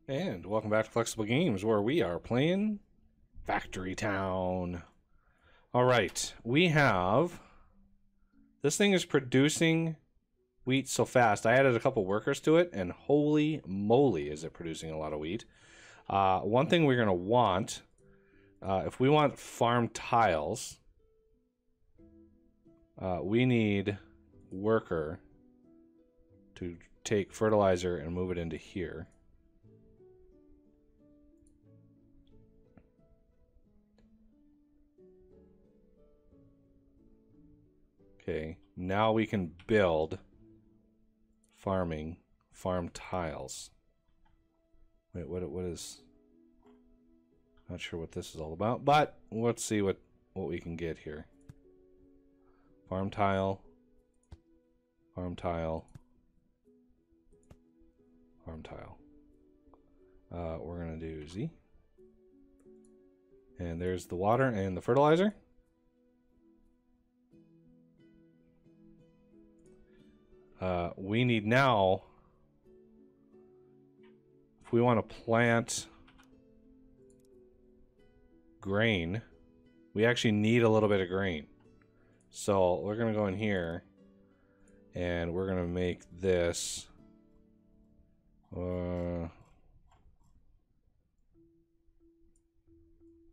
And welcome back to Flexible Games, where we are playing Factory Town. Alright, we have... This thing is producing wheat so fast. I added a couple workers to it, and holy moly is it producing a lot of wheat. One thing we're going to want, if we want farm tiles, we need worker to take fertilizer and move it into here. Okay, now we can build farm tiles. Wait, what is... Not sure what this is all about, but let's see what we can get here. Farm tile, farm tile, farm tile. We're gonna do Z. And there's the water and the fertilizer. We need now, if we want to plant grain, we actually need a little bit of grain. So we're going to go in here and we're going to make this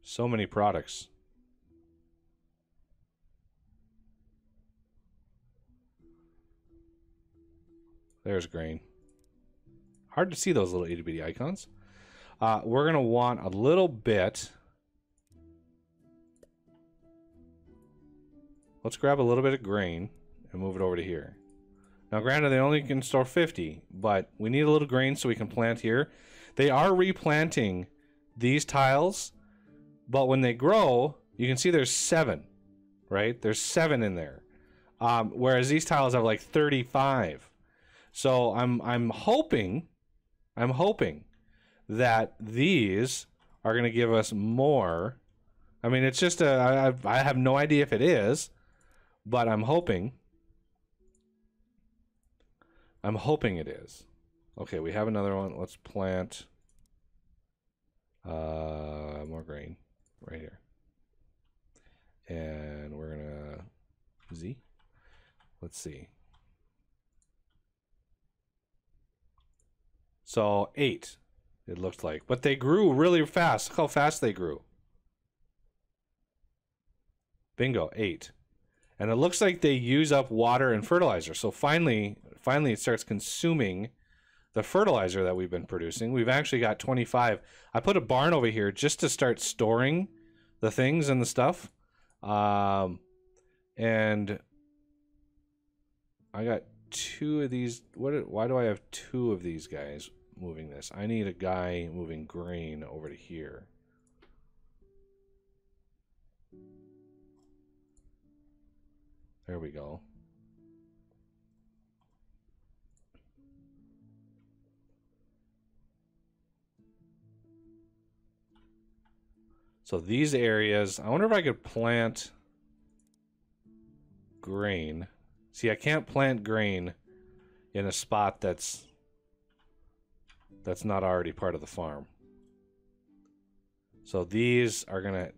so many products. There's grain. Hard to see those little itty bitty icons. We're going to want a little bit. Let's grab a little bit of grain and move it over to here. Now, granted, they only can store 50, but we need a little grain so we can plant here. They are replanting these tiles, but when they grow, you can see there's 7, right? There's 7 in there. Whereas these tiles have like 35. So I'm hoping that these are going to give us more. I mean, it's just I have no idea if it is, but I'm hoping it is. Okay, we have another one. Let's plant more grain right here. And we're going to Z. Let's see. So 8, it looked like. But they grew really fast. Look how fast they grew. Bingo, 8. And it looks like they use up water and fertilizer. So finally it starts consuming the fertilizer that we've been producing. We've actually got 25. I put a barn over here just to start storing the things and the stuff. And I got 2 of these. Why do I have 2 of these guys moving this? I need a guy moving grain over to here. There we go. So these areas, I wonder if I could plant grain. See, I can't plant grain in a spot that's not already part of the farm. So these are going to,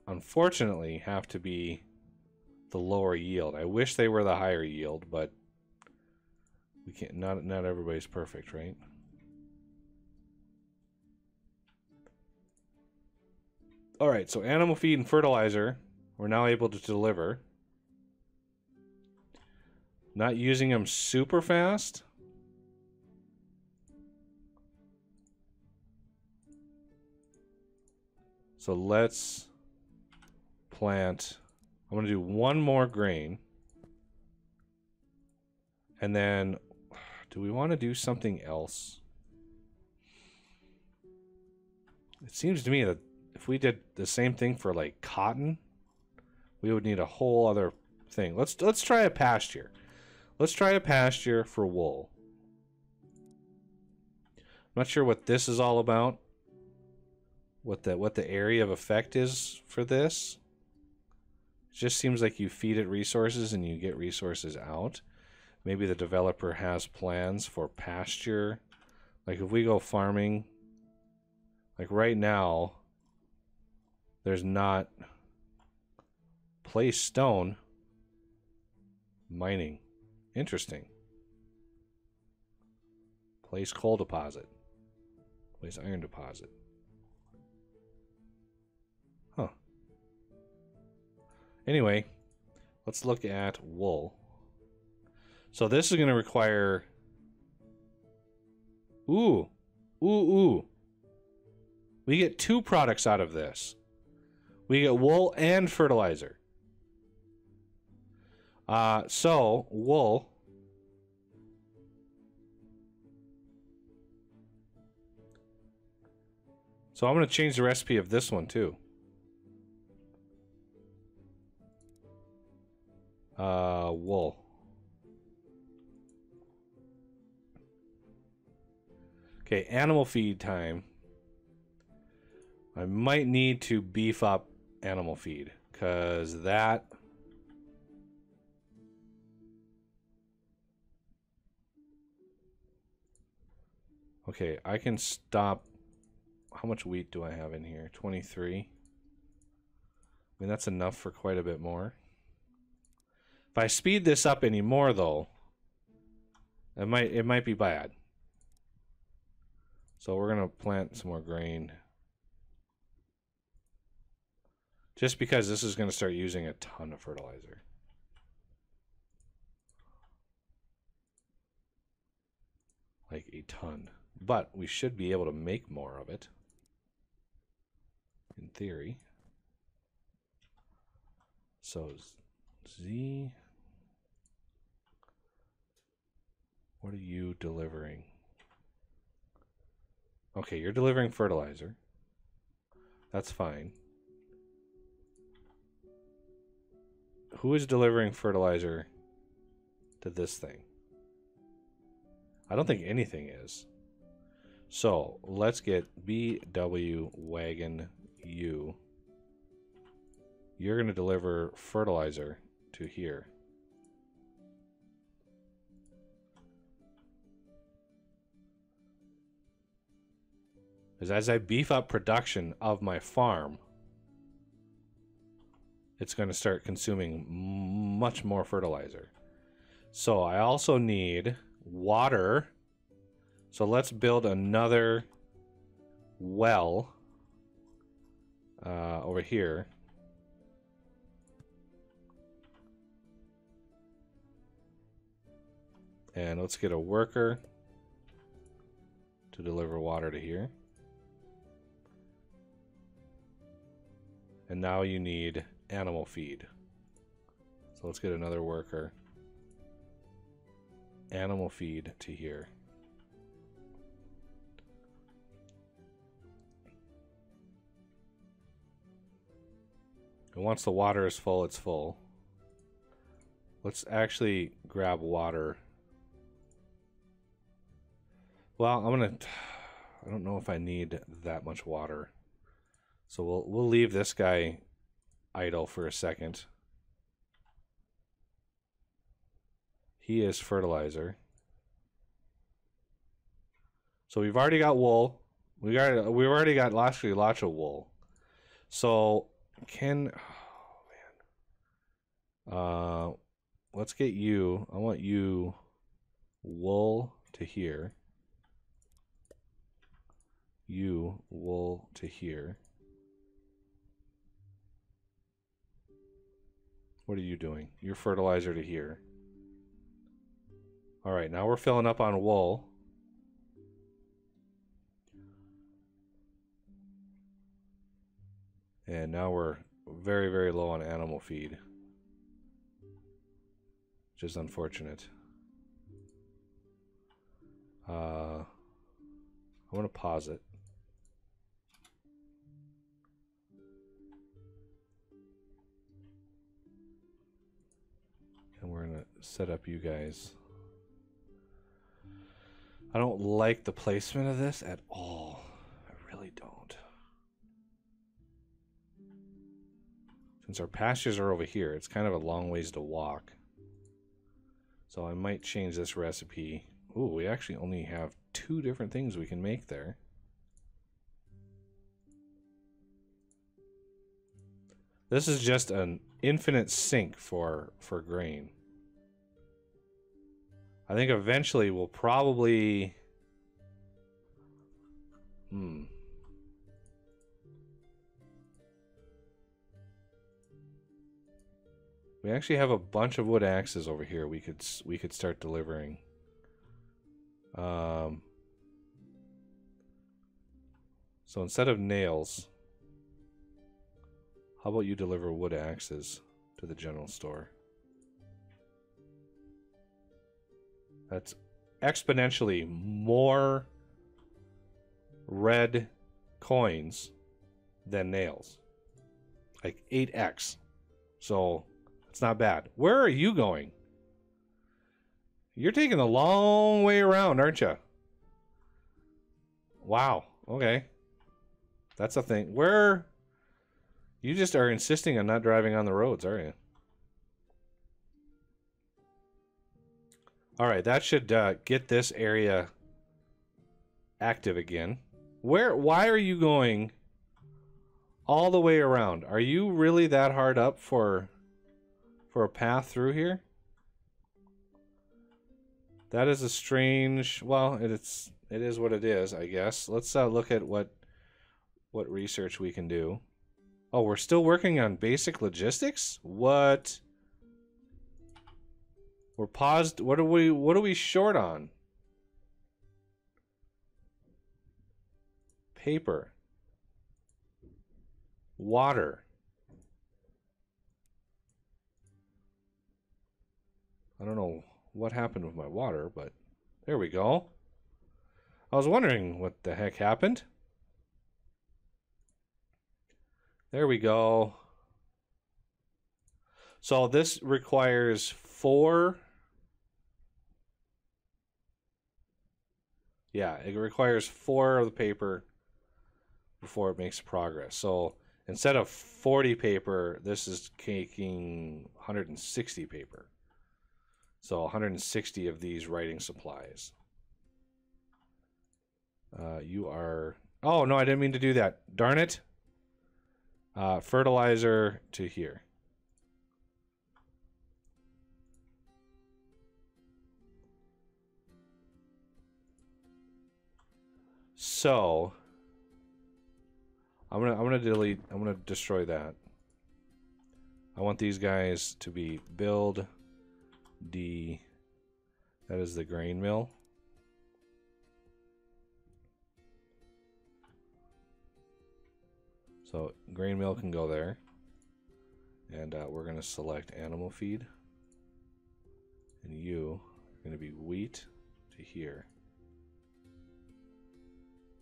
unfortunately, have to be the lower yield. I wish they were the higher yield, but we can't. Not everybody's perfect, right? All right, so animal feed and fertilizer, we're now able to deliver. Not using them super fast. So let's plant. I'm going to do 1 more grain. And then, do we want to do something else? It seems to me that if we did the same thing for like cotton, we would need a whole other thing. Let's try a pasture. Let's try a pasture for wool. I'm not sure what this is all about. What the area of effect is for this. It just seems like you feed it resources and you get resources out. Maybe the developer has plans for pasture. Like if we go farming Like right now, there's not place stone mining. Interesting. Place coal deposit. Place iron deposit. Huh. Anyway, let's look at wool. So this is going to require... Ooh. Ooh. We get 2 products out of this. We get wool and fertilizer. So, wool... So I'm going to change the recipe of this one too. Wool. Okay, animal feed time. I might need to beef up animal feed, because that... Okay, I can stop... How much wheat do I have in here? 23. I mean, that's enough for quite a bit more. If I speed this up anymore, though, it might be bad. So we're gonna plant some more grain. Just because this is gonna start using a ton of fertilizer. Like a ton. But we should be able to make more of it. In theory. So Z, what are you delivering? Okay, you're delivering fertilizer. That's fine. Who is delivering fertilizer to this thing? I don't think anything is. So let's get BW Wagon U. You're going to deliver fertilizer to here. Because as I beef up production of my farm, it's going to start consuming much more fertilizer. So I also need water. So let's build another well over here. And let's get a worker to deliver water to here. And now you need animal feed. So let's get another worker. Animal feed to here. And once the water is full, it's full. Let's actually grab water. Well, I don't know if I need that much water. So we'll leave this guy idle for a second. He is fertilizer. So we've already got wool. We've already got actually lots of wool. So let's get you. I want you wool to here. You wool to here. What are you doing? You're fertilizer to here. All right, now we're filling up on wool. And now we're very, very low on animal feed. Which is unfortunate. I want to pause it. And we're going to set up you guys. I don't like the placement of this at all. I really don't. Since our pastures are over here, it's kind of a long ways to walk. So I might change this recipe. Ooh, we actually only have 2 different things we can make there. This is just an infinite sink for grain. I think eventually we'll probably... We actually have a bunch of wood axes over here we could start delivering. So instead of nails, how about you deliver wood axes to the general store? That's exponentially more red coins than nails. Like 8x. So it's not bad. Where are you going? You're taking a long way around, aren't you? Wow. Okay. That's a thing. Where... You just are insisting on not driving on the roads, are you? Alright, that should get this area active again. Why are you going all the way around? Are you really that hard up for a path through here? That is a strange... Well, it is what it is, I guess. Let's look at what research we can do. Oh, we're still working on basic logistics? What? We're paused. What are we short on? Paper. Water. I don't know what happened with my water, but there we go. I was wondering what the heck happened. There we go. So this requires 4. Yeah, it requires 4 of the paper before it makes progress. So instead of 40 paper, this is taking 160 paper. So 160 of these writing supplies. You are... Oh, no, I didn't mean to do that. Darn it. Fertilizer to here. So I'm gonna destroy that. I want these guys to be build D. That is the grain mill. So grain mill can go there. And we're going to select animal feed. And you are going to be wheat to here.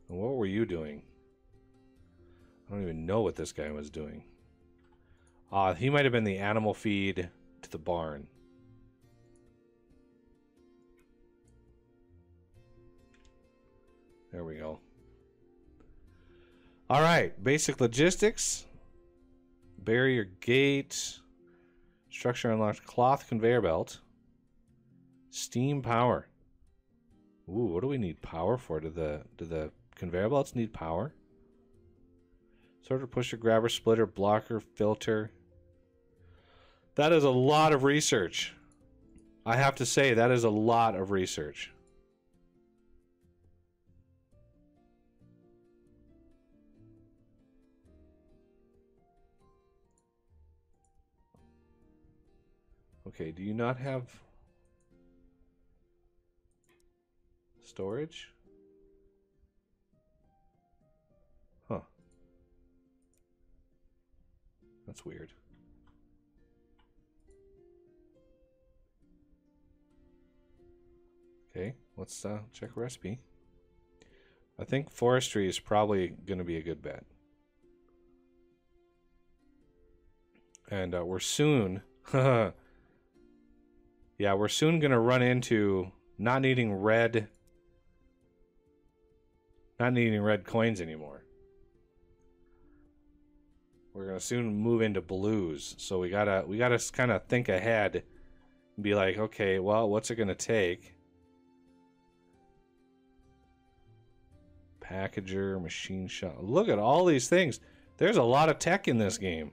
And what were you doing? I don't even know what this guy was doing. He might have been the animal feed to the barn. There we go. All right, basic logistics, barrier gate, structure unlocked, cloth conveyor belt, steam power. Ooh, what do we need power for? Do the conveyor belts need power? Sorter, pusher, grabber, splitter, blocker, filter. That is a lot of research. I have to say, that is a lot of research. Okay, do you not have storage? Huh. That's weird. Okay, let's check recipe. I think forestry is probably going to be a good bet. And we're soon... Yeah, we're soon going to run into not needing red coins anymore. We're going to soon move into blues. So we gotta kind of think ahead and be like, okay, well, what's it going to take? Packager, machine shop. Look at all these things. There's a lot of tech in this game.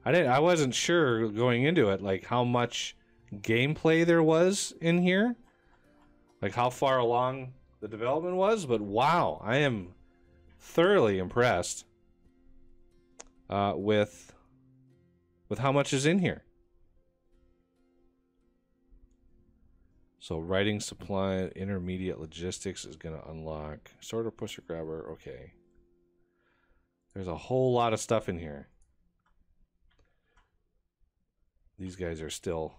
I wasn't sure going into it, like how much gameplay there was in here, like how far along the development was, but wow, I am thoroughly impressed with how much is in here. So writing supply, intermediate logistics is going to unlock. Sorter, pusher, grabber, okay. There's a whole lot of stuff in here. These guys are still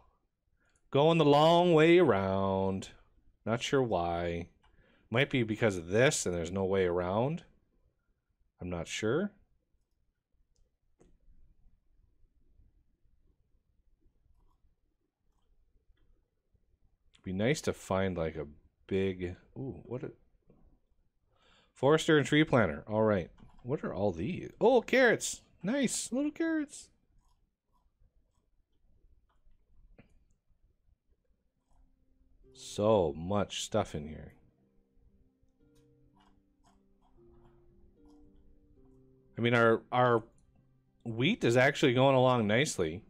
going the long way around. Not sure why. Might be because of this and there's no way around. I'm not sure. Be nice to find like a big... Ooh, what a... Forester and tree planter. All right. What are all these? Oh, carrots. Nice. Little carrots. So much stuff in here. I mean, our wheat is actually going along nicely.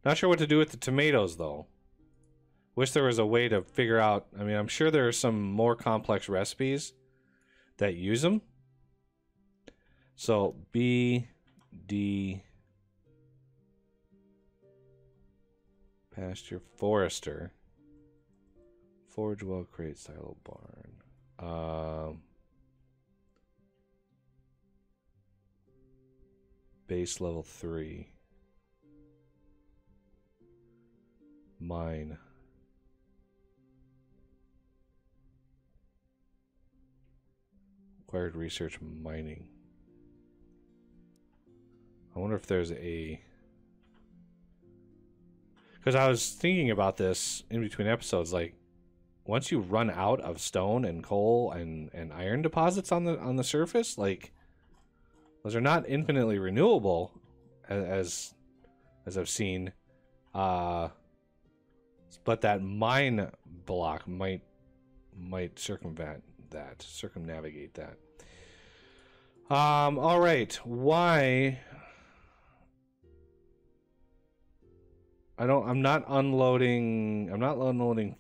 Not sure what to do with the tomatoes, though. Wish there was a way to figure out... I mean, I'm sure there are some more complex recipes that use them. So, B, D... Pasture, Forester... Forge well, create silo barn. Base level 3. Mine. Acquired research mining. I wonder if there's a... Because I was thinking about this in between episodes, like, once you run out of stone and coal and iron deposits on the surface, like, those are not infinitely renewable, as I've seen. But that mine block might circumnavigate that. All right. Why? I'm not unloading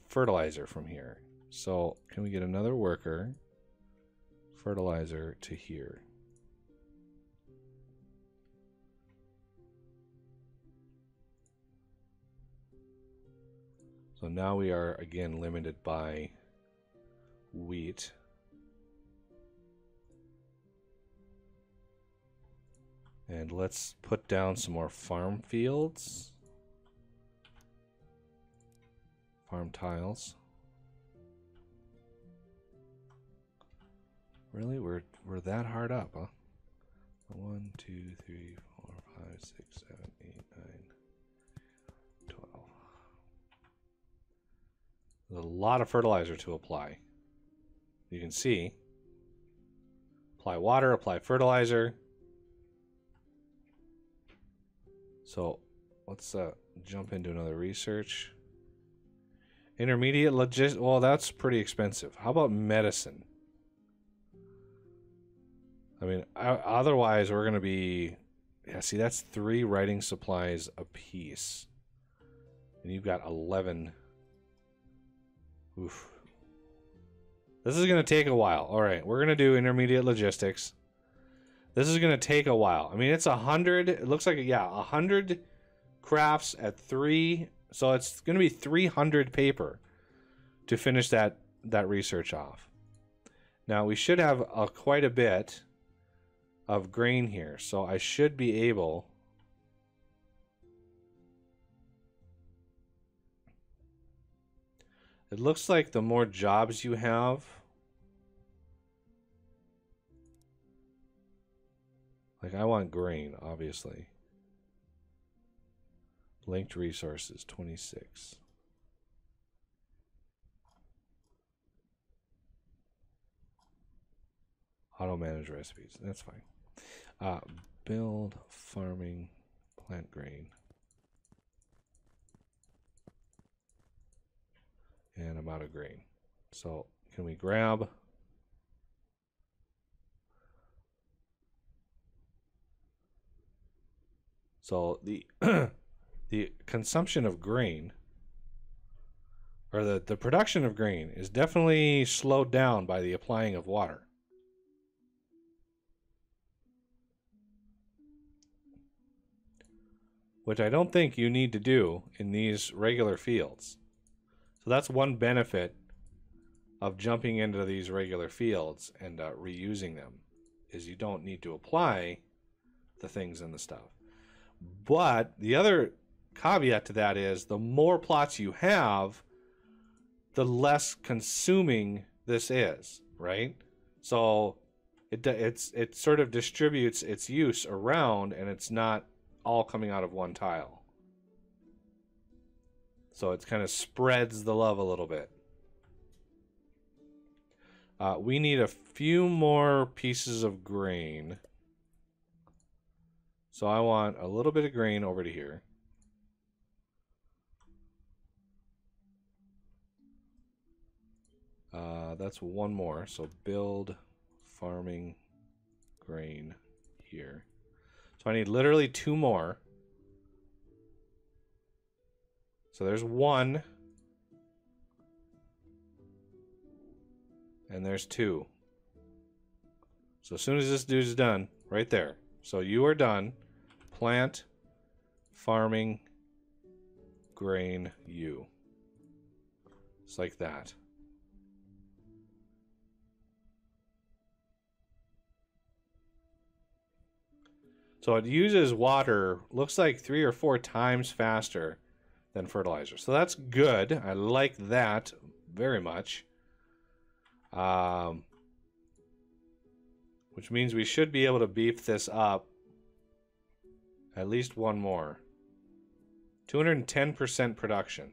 fertilizer from here. So can we get another worker? Fertilizer to here. So now we are again limited by wheat. And let's put down some more farm fields. Farm tiles. Really? We're that hard up, huh? 1, 2, 3, 4, 5, 6, 7, 8, 9, 12. There's a lot of fertilizer to apply. You can see. Apply water, apply fertilizer. So let's jump into another research. Intermediate well, that's pretty expensive. How about medicine? I mean, otherwise we're going to be... Yeah, see, that's 3 writing supplies a piece. And you've got 11. Oof. This is going to take a while. All right, we're going to do intermediate logistics. This is going to take a while. I mean, it's 100. It looks like, yeah, 100 crafts at 3... So it's going to be 300 paper to finish that research off. Now we should have quite a bit of grain here, so I should be able... It looks like the more jobs you have, like I want grain, obviously. Linked resources, 26. Auto manage recipes, that's fine. Build, farming, plant grain. And I'm out of grain. So can we grab... So the the consumption of grain, or the production of grain, is definitely slowed down by the applying of water. Which I don't think you need to do in these regular fields. So that's one benefit of jumping into these regular fields and reusing them, is you don't need to apply the things in the stuff. But the other caveat to that is the more plots you have, the less consuming this is, right? So it sort of distributes its use around, and it's not all coming out of one tile. So it kind of spreads the love a little bit. We need a few more pieces of grain. So I want a little bit of grain over to here. That's one more. So build farming grain here. So I need literally two more. So there's one. And there's two. So as soon as this dude's done, right there. So you are done. Plant, farming, grain, you. It's like that. So it uses water, looks like 3 or 4 times faster than fertilizer. So that's good. I like that very much. Which means we should be able to beef this up at least one more. 210% production.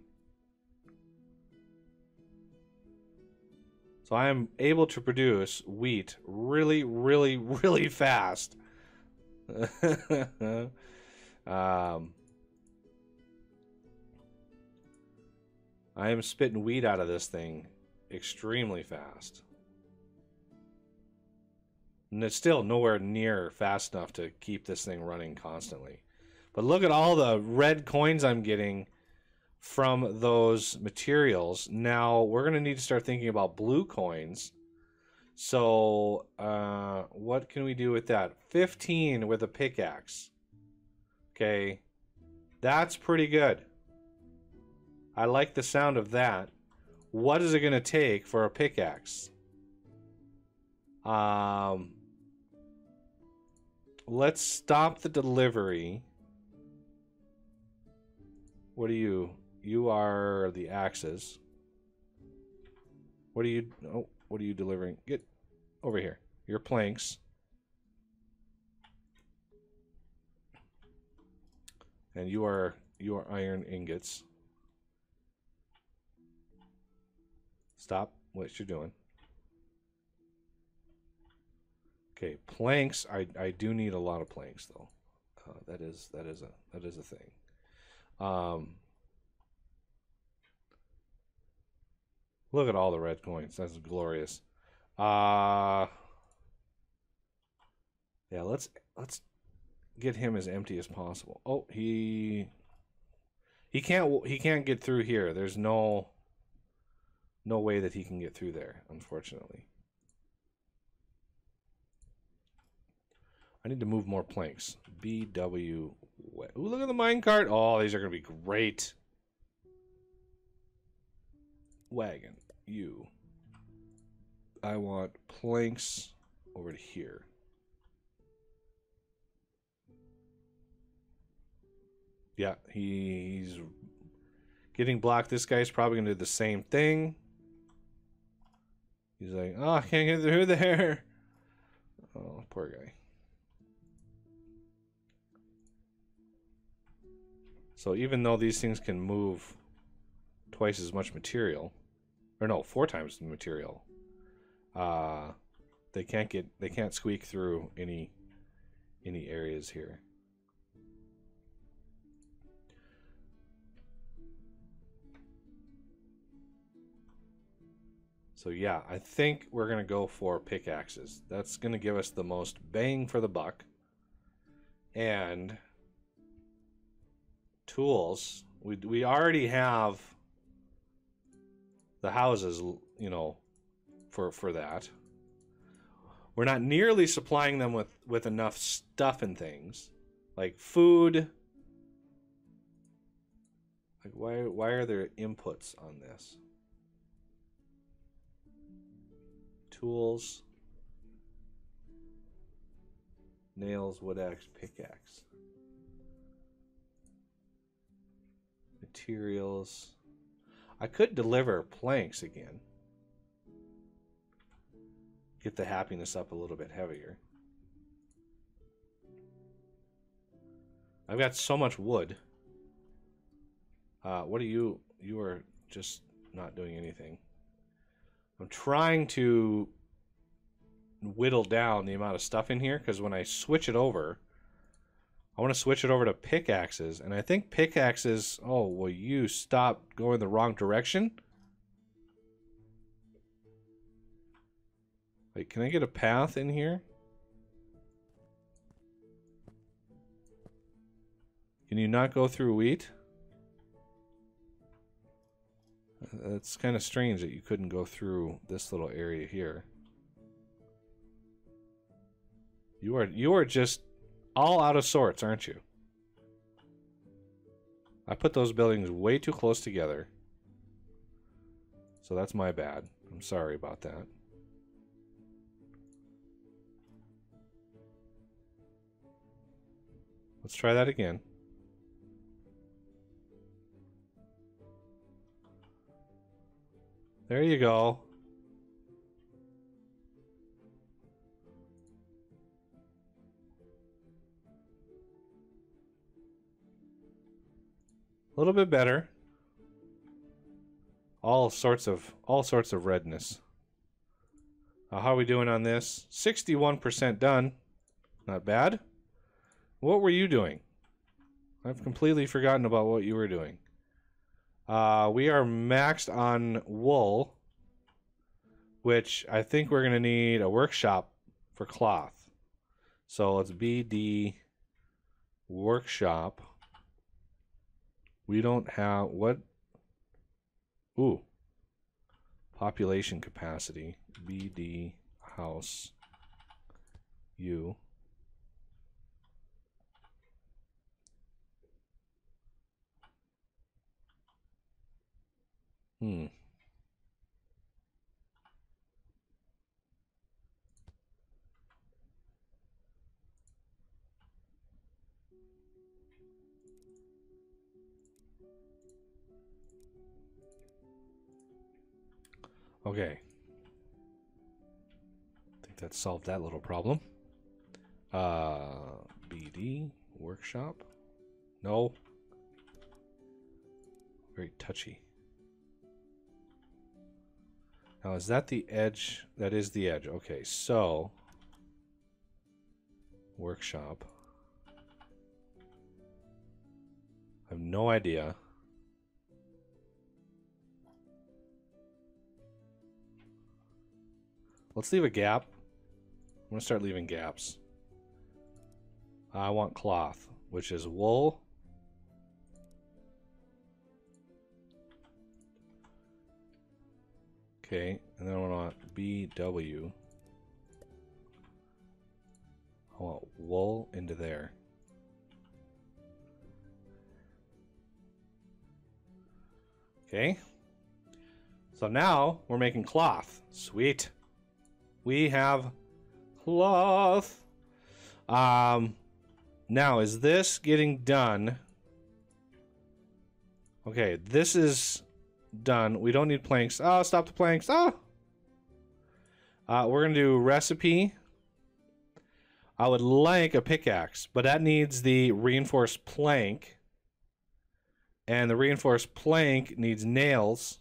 So I am able to produce wheat really, really, really fast. I am spitting wheat out of this thing extremely fast. And it's still nowhere near fast enough to keep this thing running constantly. But look at all the red coins I'm getting from those materials. Now we're going to need to start thinking about blue coins. So what can we do with that? 15 with a pickaxe. Okay. That's pretty good. I like the sound of that. What is it going to take for a pickaxe? Let's stop the delivery. What are you? You are the axes. What are you? Oh, what are you delivering? Get over here. Your planks. And you are iron ingots. Stop what you're doing. Okay, planks. I do need a lot of planks though. That is a thing. Look at all the red coins. That's glorious. Yeah, let's get him as empty as possible. Oh, he can't get through here. There's no way that he can get through there, unfortunately. I need to move more planks. BW. Ooh, look at the minecart. Oh, these are going to be great. Wagon. You. I want planks over to here. Yeah, he's getting blocked. This guy's probably going to do the same thing. He's like, oh, I can't get through there. Oh, poor guy. So even though these things can move twice as much material, or no, 4 times the material, they can't squeak through any areas here. So yeah, I think we're gonna go for pickaxes. That's gonna give us the most bang for the buck, and tools. We already have the houses, you know, for that. We're not nearly supplying them with enough stuff and things. Like food. Like why are there inputs on this? Tools. Nails, wood axe, pickaxe. Materials. I could deliver planks again. Get the happiness up a little bit heavier. I've got so much wood. What are you? You are just not doing anything. I'm trying to whittle down the amount of stuff in here, because when I switch it over, I want to switch it over to pickaxes, and I think pickaxes... Oh, will you stop going the wrong direction? Wait, can I get a path in here? Can you not go through wheat? It's kind of strange that you couldn't go through this little area here. You are just all out of sorts, aren't you? I put those buildings way too close together. So that's my bad. I'm sorry about that. Let's try that again. There you go. A little bit better. All sorts of redness. How are we doing on this? 61% done. Not bad. What were you doing? I've completely forgotten about what you were doing. We are maxed on wool, which I think we're going to need a workshop for cloth. So let's BD workshop. We don't have what? Ooh. Population capacity. BD house. U. Okay. I think that solved that little problem. BD workshop. No. Very touchy. Now, is that the edge? That is the edge. Okay, so workshop. I have no idea. Let's leave a gap. I'm going to start leaving gaps. I want cloth, which is wool. Okay, and then I want BW. I want wool into there. Okay. So now we're making cloth. Sweet. We have cloth. Now, is this getting done? Okay, this is done. We don't need planks. Oh, stop the planks. Oh! We're going to do recipe. I would like a pickaxe, but that needs the reinforced plank. And the reinforced plank needs nails.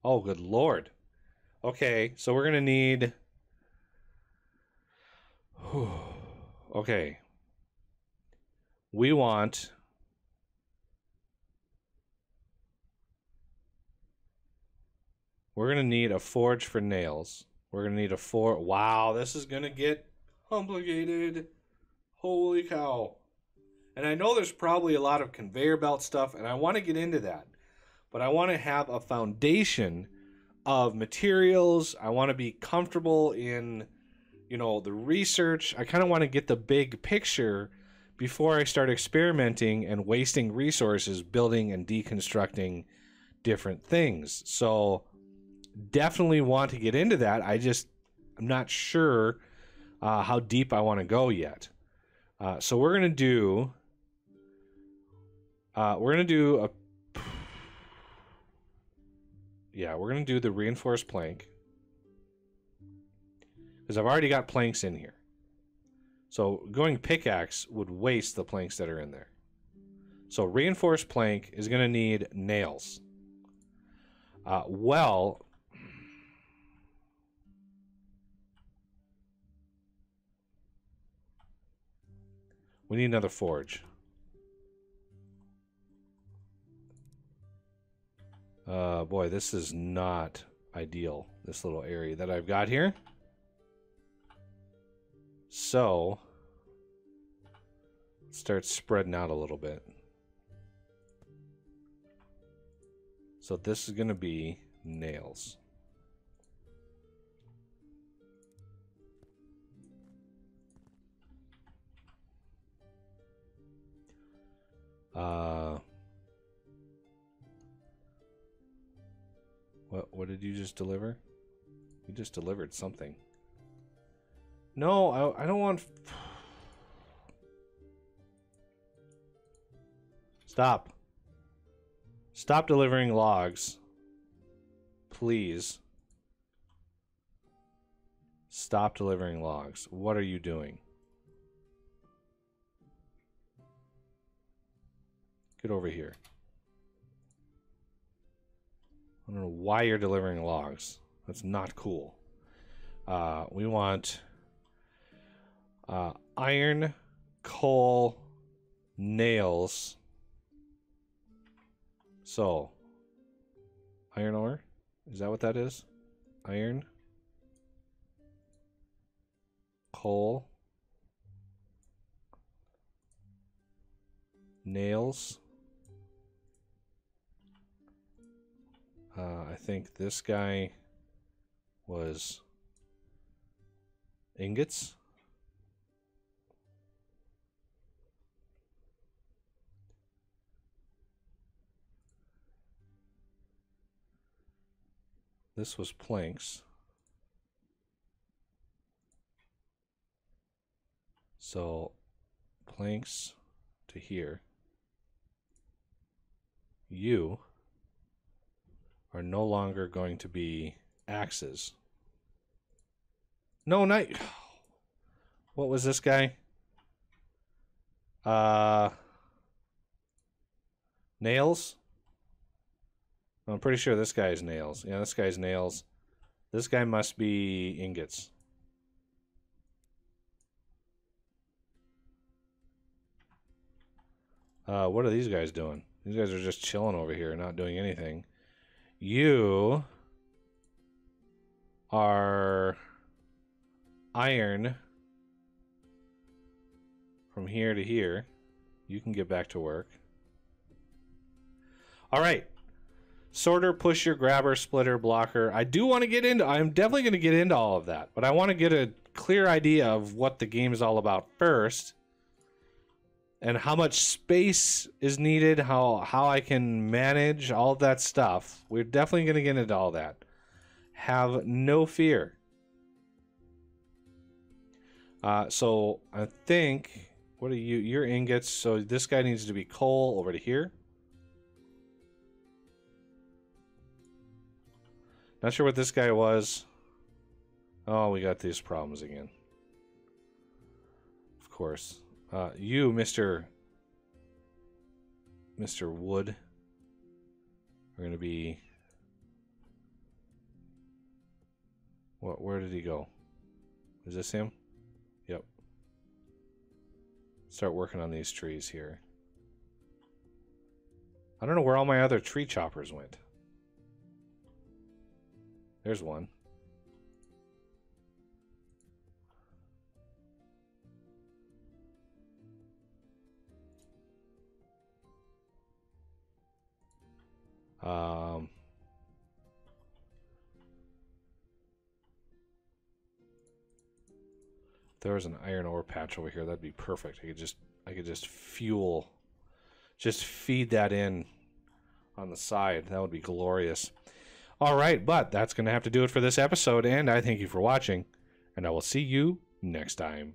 Oh, good lord. Okay, so we're going to need... Okay. We want... We're going to need a forge for nails. We're going to need a Wow, this is going to get complicated. Holy cow. And I know there's probably a lot of conveyor belt stuff, and I want to get into that. But I want to have a foundation of materials. I want to be comfortable in, you know, the research. I kind of want to get the big picture before I start experimenting and wasting resources building and deconstructing different things. So definitely want to get into that. I'm not sure how deep I want to go yet. So we're gonna do the reinforced plank because I've already got planks in here. So going pickaxe would waste the planks that are in there. So reinforced plank is gonna need nails. We need another forge. Boy, this is not ideal, this little area that I've got here. So, let's start spreading out a little bit. So this is going to be nails. What did you just deliver? You just delivered something. No, I don't want... Stop. Stop delivering logs. Please. Stop delivering logs. What are you doing? Get over here. I don't know why you're delivering logs. That's not cool. We want iron, coal, nails. So, iron ore? Is that what that is? Iron, coal, nails. I think this guy was ingots. This was planks. So planks to here. You are no longer going to be axes. No, not... What was this guy? Nails? I'm pretty sure this guy's nails. Yeah, this guy's nails. This guy must be ingots. What are these guys doing? These guys are just chilling over here, not doing anything. You are iron from here to here. You can get back to work. All right. Sorter, pusher, grabber, splitter, blocker. I do want to get into... I'm definitely going to get into all of that. But I want to get a clear idea of what the game is all about first. And how much space is needed. How I can manage all of that stuff. We're definitely going to get into all that. Have no fear. So I think... What are you? You're ingots. So this guy needs to be coal over to here. Not sure what this guy was. Oh, we got these problems again. Of course. You, Mr. Wood, are going to be... Where did he go? Is this him? Yep. Start working on these trees here. I don't know where all my other tree choppers went. There's one. There was an iron ore patch over here. That'd be perfect. I could just fuel, just feed that in on the side. That would be glorious. All right, but that's going to have to do it for this episode, and I thank you for watching, and I will see you next time.